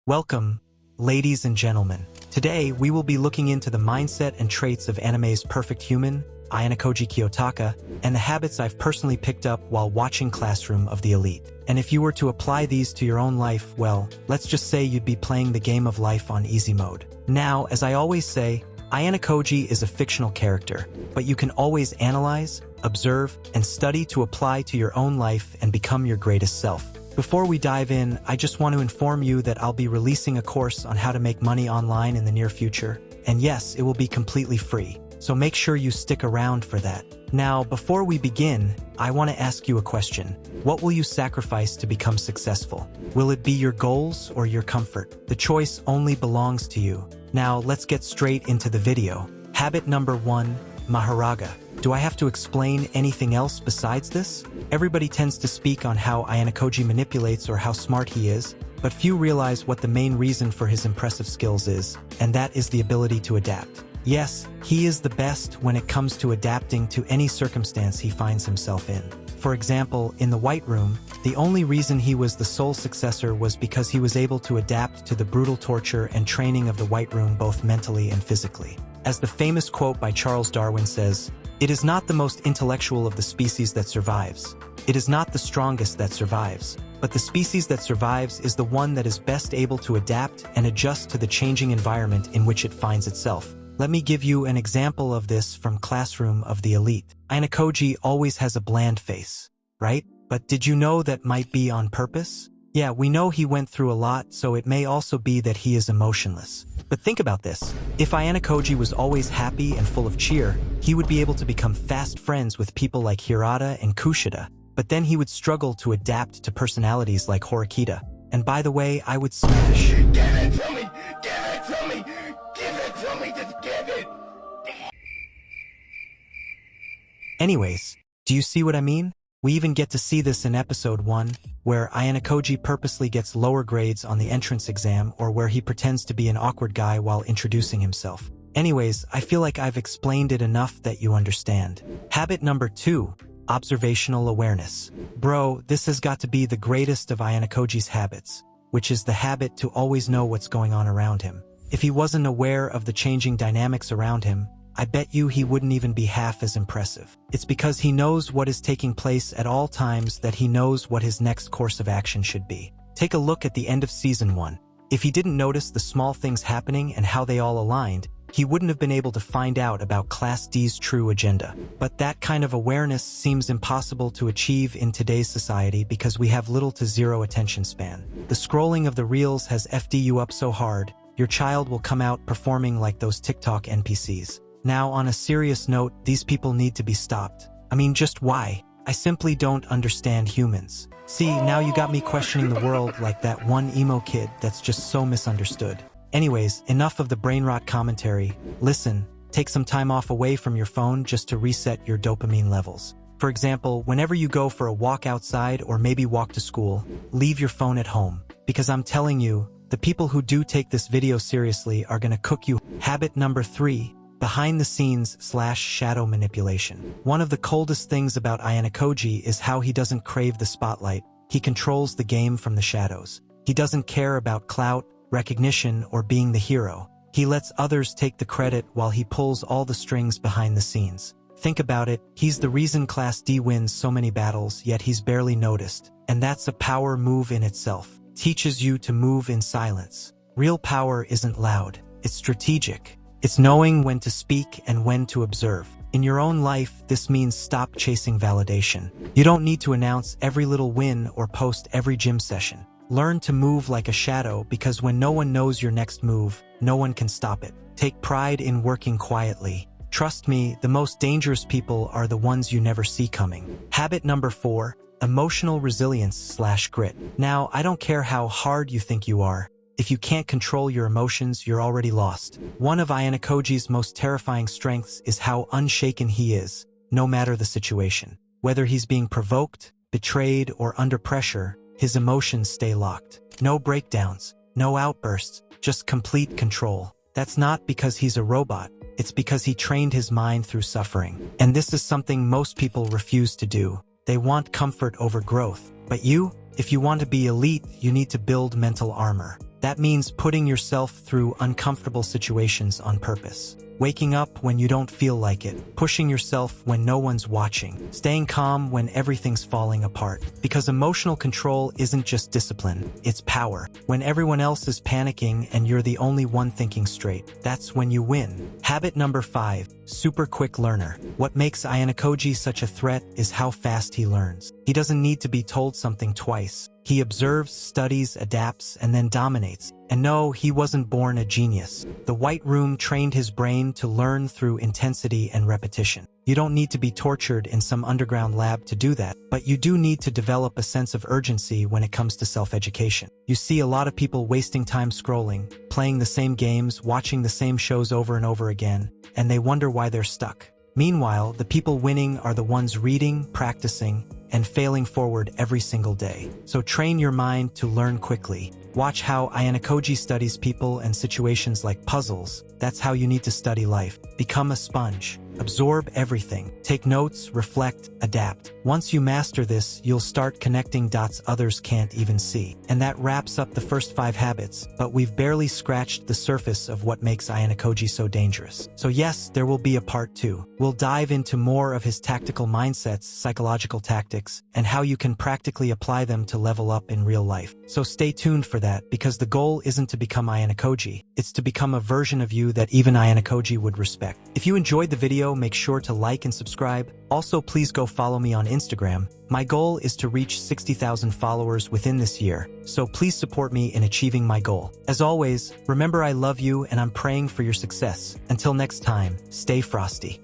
Welcome, ladies and gentlemen. Today, we will be looking into the mindset and traits of anime's perfect human, Ayanokoji Kiyotaka, and the habits I've personally picked up while watching Classroom of the Elite. And if you were to apply these to your own life, well, let's just say you'd be playing the game of life on easy mode. Now, as I always say, Ayanokoji is a fictional character, but you can always analyze, observe, and study to apply to your own life and become your greatest self. Before we dive in, I just want to inform you that I'll be releasing a course on how to make money online in the near future. And yes, it will be completely free, so make sure you stick around for that. Now, before we begin, I want to ask you a question. What will you sacrifice to become successful? Will it be your goals or your comfort? The choice only belongs to you. Now, let's get straight into the video. Habit number 1, Maharaga. Do I have to explain anything else besides this? Everybody tends to speak on how Ayanokoji manipulates or how smart he is, but few realize what the main reason for his impressive skills is, and that is the ability to adapt. Yes, he is the best when it comes to adapting to any circumstance he finds himself in. For example, in the White Room, the only reason he was the sole successor was because he was able to adapt to the brutal torture and training of the White Room both mentally and physically. As the famous quote by Charles Darwin says, "It is not the most intellectual of the species that survives. It is not the strongest that survives, but the species that survives is the one that is best able to adapt and adjust to the changing environment in which it finds itself." Let me give you an example of this from Classroom of the Elite. Ayanokoji always has a bland face, right? But did you know that might be on purpose? Yeah, we know he went through a lot, so it may also be that he is emotionless. But think about this. If Ayanokoji was always happy and full of cheer, he would be able to become fast friends with people like Hirata and Kushida. But then he would struggle to adapt to personalities like Horikita. And by the way, I would smash. Give it to me! Give it to me! Give it to me! Just give it! Anyways, do you see what I mean? We even get to see this in episode 1, where Ayanokoji purposely gets lower grades on the entrance exam or where he pretends to be an awkward guy while introducing himself. Anyways, I feel like I've explained it enough that you understand. Habit number 2, observational awareness. Bro, this has got to be the greatest of Ayanokoji's habits, which is the habit to always know what's going on around him. If he wasn't aware of the changing dynamics around him, I bet you he wouldn't even be half as impressive. It's because he knows what is taking place at all times that he knows what his next course of action should be. Take a look at the end of Season 1. If he didn't notice the small things happening and how they all aligned, he wouldn't have been able to find out about Class D's true agenda. But that kind of awareness seems impossible to achieve in today's society because we have little to zero attention span. The scrolling of the reels has FD'd you up so hard, your child will come out performing like those TikTok NPCs. Now, on a serious note, these people need to be stopped. I mean, just why? I simply don't understand humans. See, now you got me questioning the world like that one emo kid that's just so misunderstood. Anyways, enough of the brain rot commentary. Listen, take some time off away from your phone just to reset your dopamine levels. For example, whenever you go for a walk outside or maybe walk to school, leave your phone at home. Because I'm telling you, the people who do take this video seriously are gonna cook you. Habit number 3. Behind-the-scenes/shadow manipulation. One of the coldest things about Ayanokoji is how he doesn't crave the spotlight. He controls the game from the shadows. He doesn't care about clout, recognition, or being the hero. He lets others take the credit while he pulls all the strings behind the scenes. Think about it, he's the reason Class D wins so many battles, yet he's barely noticed. And that's a power move in itself. Teaches you to move in silence. Real power isn't loud, it's strategic. It's knowing when to speak and when to observe. In your own life, this means stop chasing validation. You don't need to announce every little win or post every gym session. Learn to move like a shadow because when no one knows your next move, no one can stop it. Take pride in working quietly. Trust me, the most dangerous people are the ones you never see coming. Habit number 4, emotional resilience/grit. Now, I don't care how hard you think you are. If you can't control your emotions, you're already lost. One of Ayanokoji's most terrifying strengths is how unshaken he is, no matter the situation. Whether he's being provoked, betrayed, or under pressure, his emotions stay locked. No breakdowns, no outbursts, just complete control. That's not because he's a robot, it's because he trained his mind through suffering. And this is something most people refuse to do. They want comfort over growth. But if you want to be elite, you need to build mental armor. That means putting yourself through uncomfortable situations on purpose. Waking up when you don't feel like it, pushing yourself when no one's watching, staying calm when everything's falling apart. Because emotional control isn't just discipline, it's power. When everyone else is panicking and you're the only one thinking straight, that's when you win. Habit number 5, super quick learner. What makes Ayanokoji such a threat is how fast he learns. He doesn't need to be told something twice. He observes, studies, adapts, and then dominates. And no, he wasn't born a genius. The White Room trained his brain to learn through intensity and repetition. You don't need to be tortured in some underground lab to do that, but you do need to develop a sense of urgency when it comes to self-education. You see a lot of people wasting time scrolling, playing the same games, watching the same shows over and over again, and they wonder why they're stuck. Meanwhile, the people winning are the ones reading, practicing, and failing forward every single day. So train your mind to learn quickly. Watch how Ayanokoji studies people and situations like puzzles. That's how you need to study life. Become a sponge. Absorb everything. Take notes, reflect, adapt. Once you master this, you'll start connecting dots others can't even see. And that wraps up the first 5 habits, but we've barely scratched the surface of what makes Ayanokoji so dangerous. So yes, there will be a part 2. We'll dive into more of his tactical mindsets, psychological tactics, and how you can practically apply them to level up in real life. So stay tuned for that, because the goal isn't to become Ayanokoji, it's to become a version of you that even Ayanokoji would respect. If you enjoyed the video, make sure to like and subscribe. Also, please go follow me on Instagram. My goal is to reach 60,000 followers within this year, so please support me in achieving my goal. As always, remember I love you and I'm praying for your success. Until next time, stay frosty.